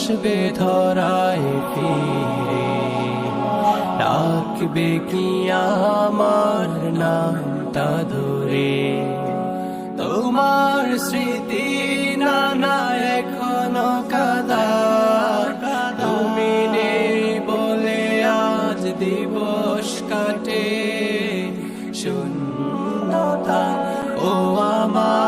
আসবে ধরায় ফিরে, ডাকবে কি আমার নামটা ধরে। তোমার স্মৃতি নানা এখনো কাদা, তুমি নেই বলে আজ দিবস কাটে শূন্যতা। ও আমার